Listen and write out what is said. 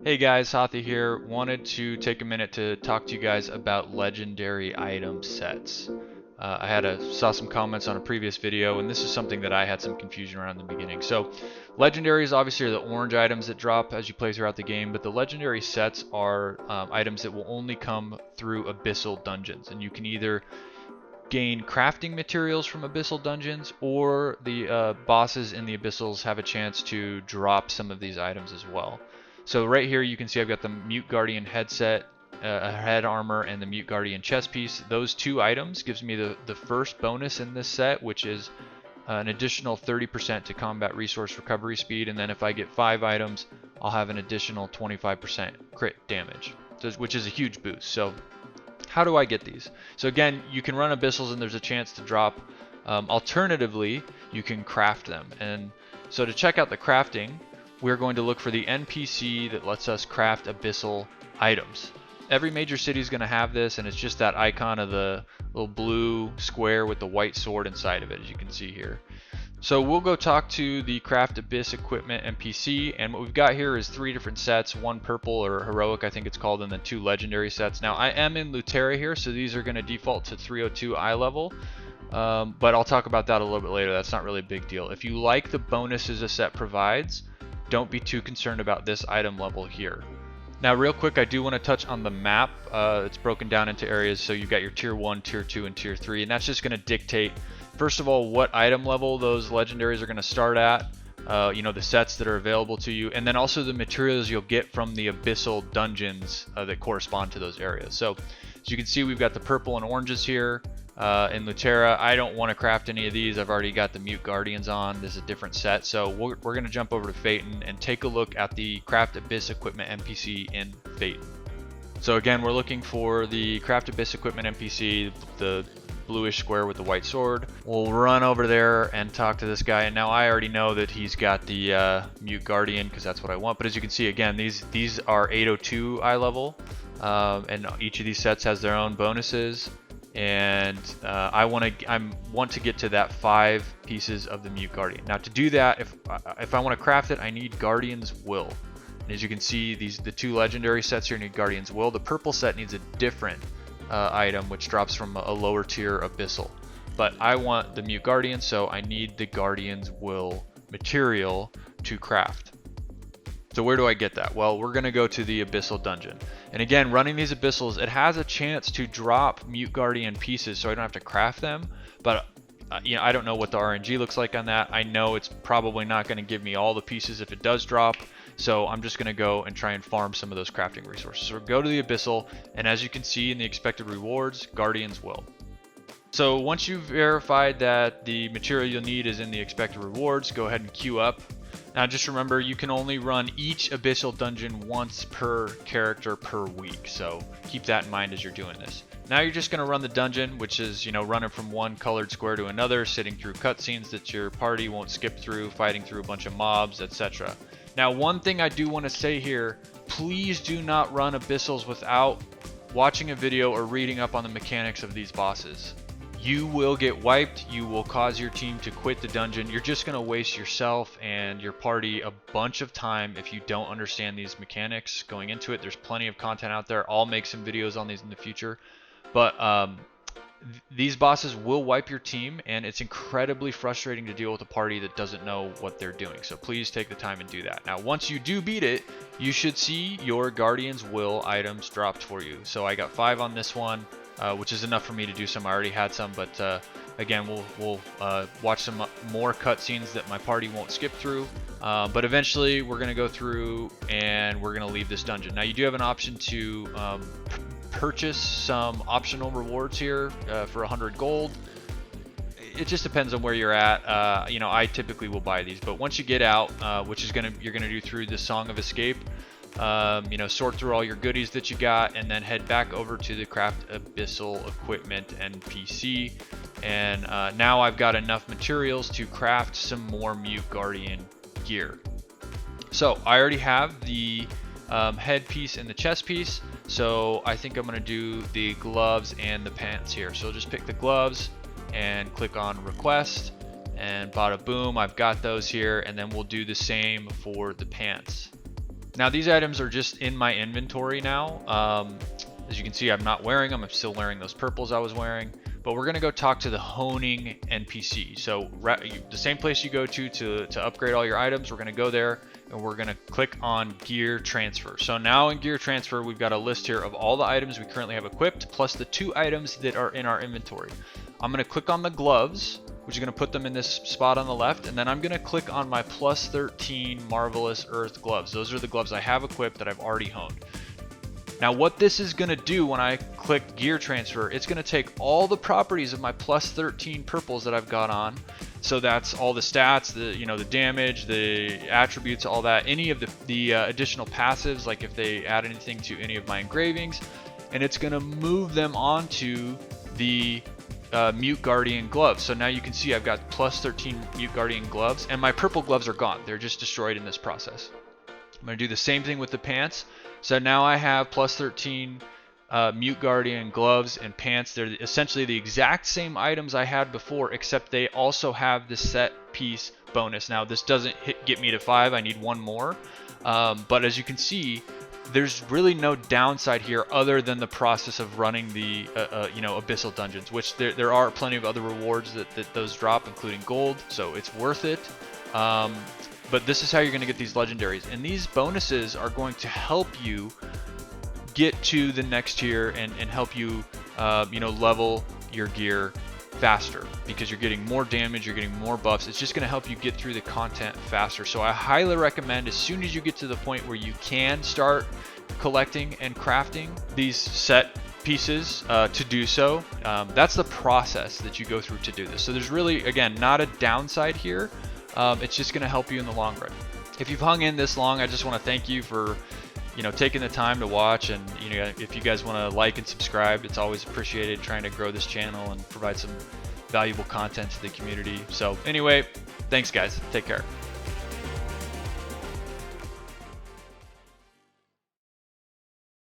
Hey guys, Hathi here. Wanted to take a minute to talk to you guys about legendary item sets. Saw some comments on a previous video, and this is something that I had some confusion around in the beginning. So, legendaries obviously are the orange items that drop as you play throughout the game, but the legendary sets are items that will only come through abyssal dungeons, and you can either gain crafting materials from abyssal dungeons, or the bosses in the abyssals have a chance to drop some of these items as well. So right here you can see I've got the Mute Guardian headset, head armor, and the Mute Guardian chest piece. Those two items gives me the first bonus in this set, which is an additional 30% to combat resource recovery speed, and then if I get 5 items, I'll have an additional 25% crit damage, which is a huge boost. So how do I get these? So again, you can run abyssals and there's a chance to drop. Alternatively, you can craft them. And so to check out the crafting, we're going to look for the NPC that lets us craft abyssal items. Every major city is going to have this, and it's just that icon of the little blue square with the white sword inside of it, as you can see here. So we'll go talk to the Craft Abyss Equipment NPC, and what we've got here is 3 different sets, one purple or heroic I think it's called, and then 2 legendary sets. Now I am in Lutera here, so these are going to default to 302 eye level, but I'll talk about that a little bit later. That's not really a big deal. If you like the bonuses a set provides, don't be too concerned about this item level here. Now real quick, I do want to touch on the map. It's broken down into areas, so you've got your tier 1, tier 2, and tier 3, and that's just going to dictate, first of all, what item level those legendaries are going to start at, the sets that are available to you, and then also the materials you'll get from the abyssal dungeons that correspond to those areas. So as you can see, we've got the purple and oranges here in Lutera. I don't want to craft any of these. I've already got the Mute Guardians on. This is a different set. So we're going to jump over to Phaeton and take a look at the Craft Abyss Equipment NPC in Phaeton. So again, we're looking for the Craft Abyss Equipment NPC, the bluish square with the white sword. We'll run over there and talk to this guy, and now I already know that he's got the Mute Guardian because that's what I want. But as you can see, again, these are 802 eye level, and each of these sets has their own bonuses. And I want to get to that 5 pieces of the Mute Guardian. Now to do that, if I want to craft it, I need Guardian's Will. And as you can see, the 2 legendary sets here need Guardian's Will. The purple set needs a different item, which drops from a lower tier abyssal. But I want the Mute Guardian, so I need the Guardian's Will material to craft. So where do I get that? Well, we're going to go to the Abyssal Dungeon. And again, running these Abyssals, it has a chance to drop Mute Guardian pieces, so I don't have to craft them. But I don't know what the RNG looks like on that. I know it's probably not going to give me all the pieces if it does drop. So I'm just going to go and try and farm some of those crafting resources. So go to the Abyssal, and as you can see in the expected rewards, Guardian's Will. So once you've verified that the material you'll need is in the expected rewards, go ahead and queue up. Now just remember, you can only run each abyssal dungeon once per character per week, so keep that in mind as you're doing this. Now you're just going to run the dungeon, which is, running from one colored square to another, sitting through cutscenes that your party won't skip through, fighting through a bunch of mobs, etc. Now one thing I do want to say here, please do not run abyssals without watching a video or reading up on the mechanics of these bosses. You will get wiped, you will cause your team to quit the dungeon, you're just going to waste yourself and your party a bunch of time if you don't understand these mechanics going into it. There's plenty of content out there, I'll make some videos on these in the future, but these bosses will wipe your team, and it's incredibly frustrating to deal with a party that doesn't know what they're doing, so please take the time and do that. Now once you do beat it, you should see your Guardian's Will items dropped for you. So I got 5 on this one, which is enough for me to do some. I already had some, but again, we'll watch some more cutscenes that my party won't skip through. But eventually, we're going to go through and we're going to leave this dungeon. Now, you do have an option to purchase some optional rewards here for 100 gold. It just depends on where you're at. I typically will buy these, but once you get out, which is you're gonna do through the Song of Escape. Sort through all your goodies that you got, and then head back over to the Craft Abyssal Equipment NPC. And now I've got enough materials to craft some more Mute Guardian gear. So I already have the headpiece and the chest piece, so I think I'm going to do the gloves and the pants here. So just pick the gloves and click on request, and bada boom, I've got those here, and then we'll do the same for the pants. Now these items are just in my inventory now. As you can see, I'm not wearing them. I'm still wearing those purples I was wearing. But we're gonna go talk to the honing NPC. So the same place you go to upgrade all your items, we're gonna go there and we're gonna click on gear transfer. So now in gear transfer, we've got a list here of all the items we currently have equipped, plus the 2 items that are in our inventory. I'm gonna click on the gloves, which is gonna put them in this spot on the left, and then I'm gonna click on my plus 13 Marvelous Earth gloves. Those are the gloves I have equipped that I've already honed. Now what this is going to do when I click gear transfer, it's going to take all the properties of my plus 13 purples that I've got on. So that's all the stats, the damage, the attributes, all that, any of the additional passives, like if they add anything to any of my engravings, and it's going to move them onto the Mute Guardian gloves. So now you can see I've got plus 13 Mute Guardian gloves, and my purple gloves are gone. They're just destroyed in this process. I'm going to do the same thing with the pants. So now I have plus 13 Mute Guardian gloves and pants. They're essentially the exact same items I had before, except they also have the set piece bonus. Now this doesn't get me to 5. I need 1 more. But as you can see, there's really no downside here other than the process of running the abyssal dungeons, which there are plenty of other rewards that those drop, including gold. So it's worth it. But this is how you're going to get these legendaries, and these bonuses are going to help you get to the next tier and help you level your gear faster, because you're getting more damage, you're getting more buffs. It's just going to help you get through the content faster. So I highly recommend, as soon as you get to the point where you can start collecting and crafting these set pieces, to do so. That's the process that you go through to do this. So there's really, again, not a downside here. It's just going to help you in the long run. If you've hung in this long, I just want to thank you for taking the time to watch, and if you guys want to like and subscribe, it's always appreciated, trying to grow this channel and provide some valuable content to the community. So anyway, thanks guys, take care.